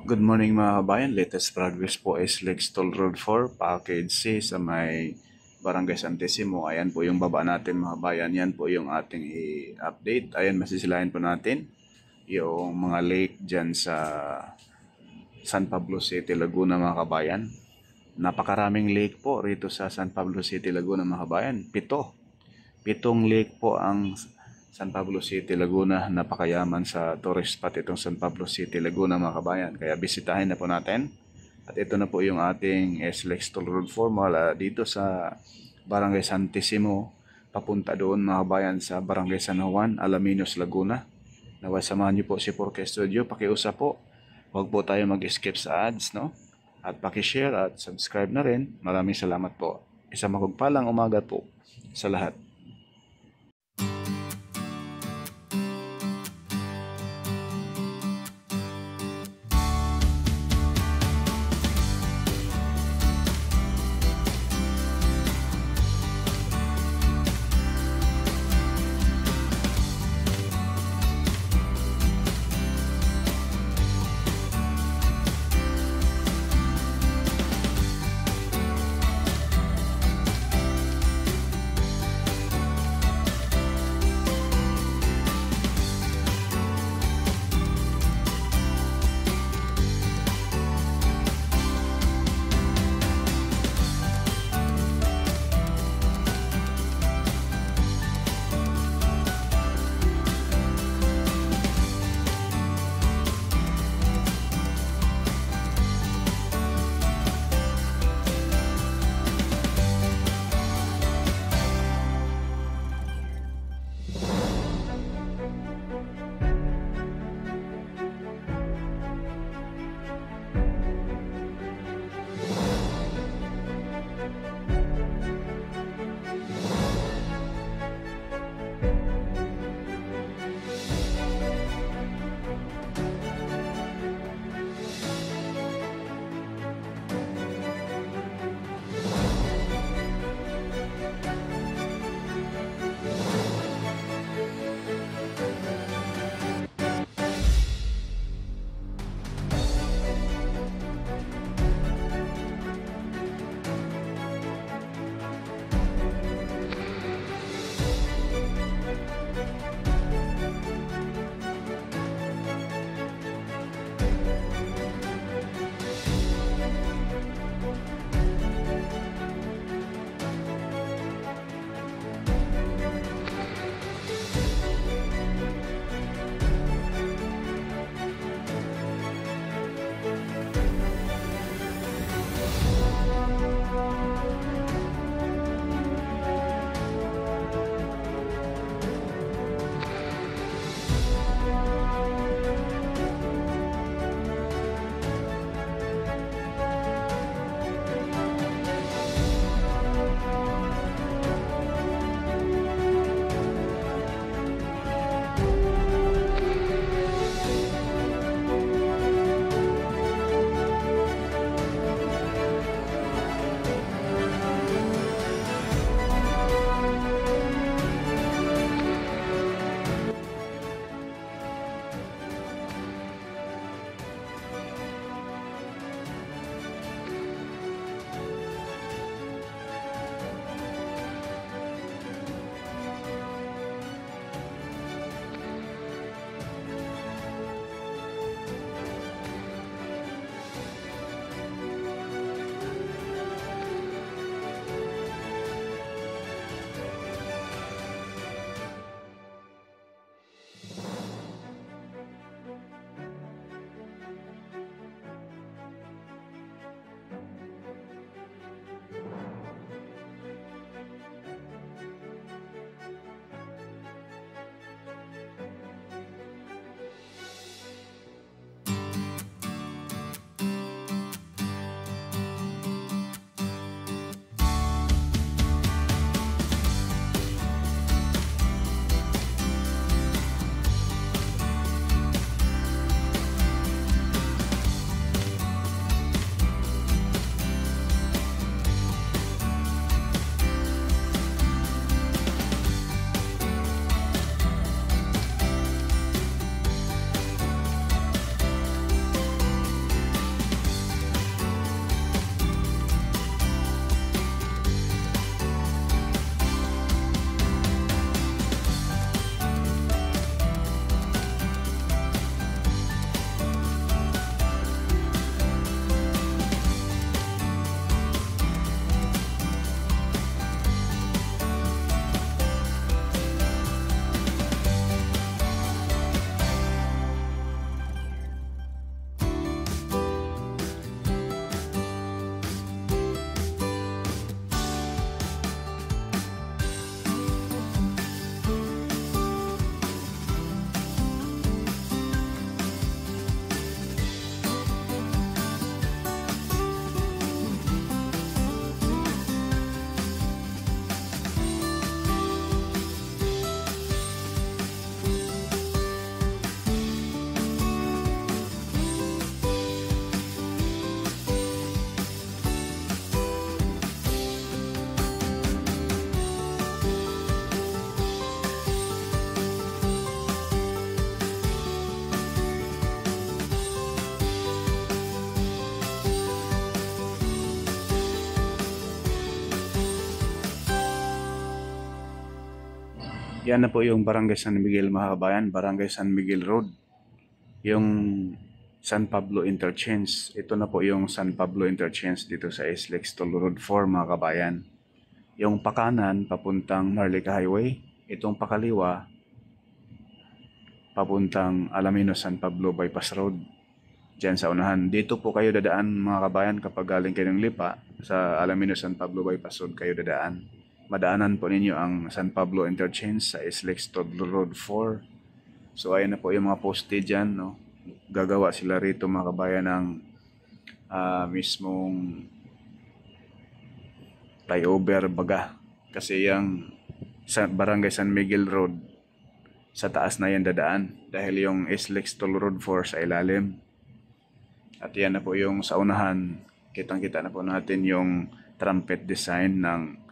Good morning mga kabayan. Latest progress po is Lex Toll Road 4, Package C sa may Barangay Santissimo. Ayan po yung baba natin mga kabayan. Yan po yung ating i-update. Ayan, masisilayan po natin yung mga lake dyan sa San Pablo City, Laguna mga kabayan. Napakaraming lake po rito sa San Pablo City, Laguna mga kabayan. Pitong lake po ang San Pablo City, Laguna. Napakayaman sa tourist spot itong San Pablo City, Laguna mga kabayan. Kaya bisitahin na po natin. At ito na po yung ating SLEX Toll Road 4 mula dito sa Barangay Santissimo. Papunta doon mga kabayan sa Barangay San Juan, Alaminos, Laguna. Naway samahan niyo po si Porke Studio. Pakiusap po. Huwag po tayo mag-skip sa ads, no? At paki-share at subscribe na rin. Maraming salamat po. Isang magpagpalang umaga po sa lahat. Yan na po yung Barangay San Miguel mga kabayan, Barangay San Miguel Road. Yung San Pablo Interchange. Ito na po yung San Pablo Interchange dito sa SLEX Toll Road 4 mga kabayan. Yung pakanan papuntang Marlica Highway. Itong pakaliwa papuntang Alaminos San Pablo Bypass Road. Diyan sa unahan. Dito po kayo dadaan mga kabayan kapag galing kayo ng Lipa sa Alaminos San Pablo Bypass Road kayo dadaan. Madaanan po ninyo ang San Pablo Interchange sa SLEX Toll Road 4. So ayan na po yung mga poste dyan. No? Gagawa sila rito mga kabayan ng mismong flyover baga. Kasi yung Barangay San Miguel Road sa taas na yan dadaan. Dahil yung SLEX Toll Road 4 sa ilalim. At yan na po yung sa unahan. Kitang-kita na po natin yung trumpet design ng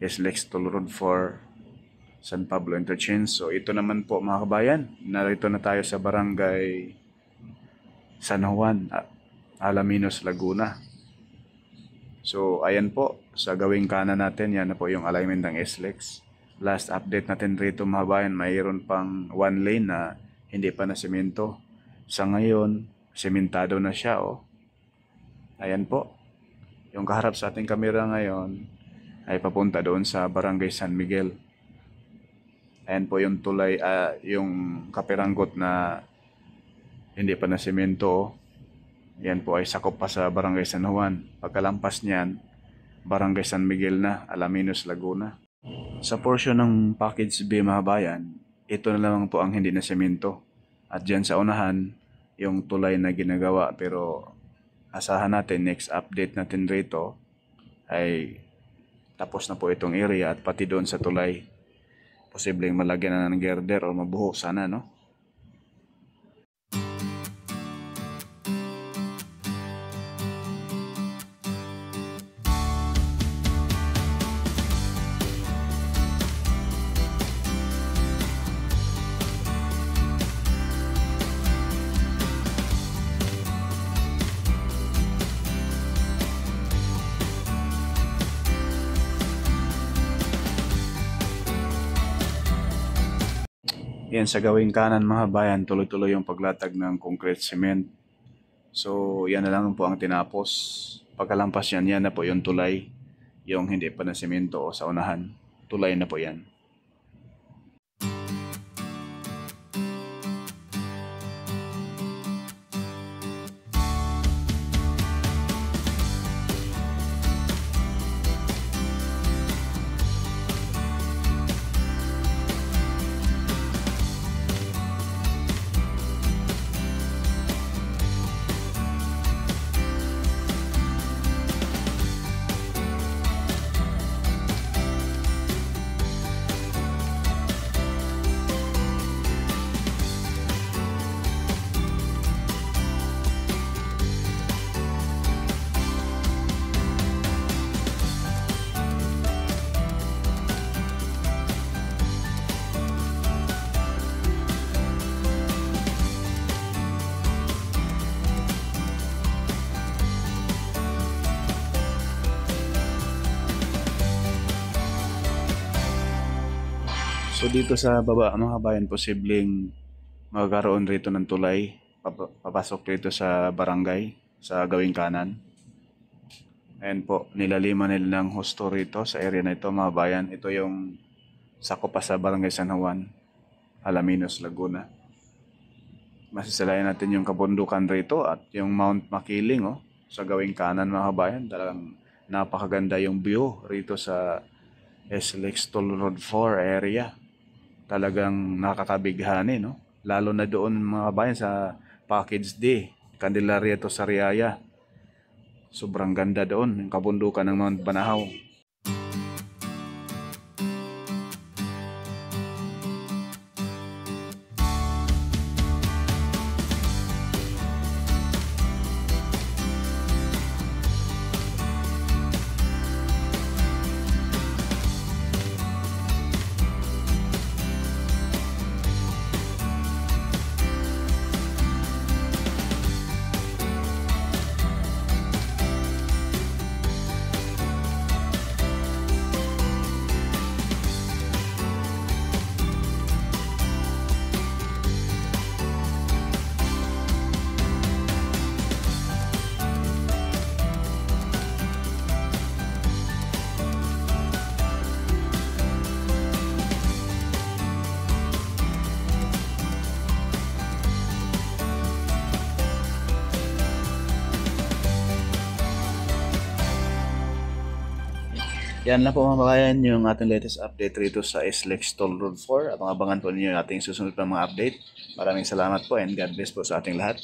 SLEX Toll Road 4 San Pablo Interchange. So ito naman po mga kabayan, narito na tayo sa Barangay San Juan, Alaminos, Laguna. So ayan po, sa gawing kanan natin, yan na po yung alignment ng SLEX. Last update natin rito mga kabayan, mayroon pang one lane na hindi pa na semento. Sa ngayon, sementado na siya. Ayan po, yung kaharap sa ating kamera ngayon ay papunta doon sa Barangay San Miguel. Ayan po yung tulay, yung kapiranggot na hindi pa na semento. Yan po ay sakop pa sa Barangay San Juan. Pagkalampas niyan, Barangay San Miguel na, Alaminos, Laguna. Sa portion ng Package B mga bayan, ito na lang po ang hindi na semento. At dyan sa unahan, yung tulay na ginagawa. Pero asahan natin, next update natin rito ay tapos na po itong area at pati doon sa tulay. Posibleng malagyan na ng girder o mabuho sana, no? Yan, sa gawing kanan mga bayan, tuloy-tuloy yung paglatag ng concrete cement. So, yan na lang po ang tinapos. Pagkalampas yan, yan na po yung tulay. Yung hindi pa na semento o sa unahan. Tulay na po yan. So dito sa baba mga kabayan, posibleng magkaroon rito ng tulay. Papasok rito sa barangay, sa gawing kanan. Ayan po, nilaliman nila ng husto rito sa area na ito mga kabayan. Ito yung sakop pa sa Barangay San Juan, Alaminos, Laguna. Masisalayan natin yung kabundukan rito at yung Mount Makiling sa gawing kanan mga kabayan. Talagang napakaganda yung view rito sa SLEX Toll Road 4 area. Talagang nakakabighani, no? Lalo na doon mga kabayan sa Package D, Candelaria to Sariaya. Sobrang ganda doon, yung kabundukan ng Mount Banahaw. Yan lang po mga kabayan yung ating latest update rito sa SLEX Toll Road 4 at abangan po ninyo yung ating susunod pa mga update. Maraming salamat po and God bless po sa ating lahat.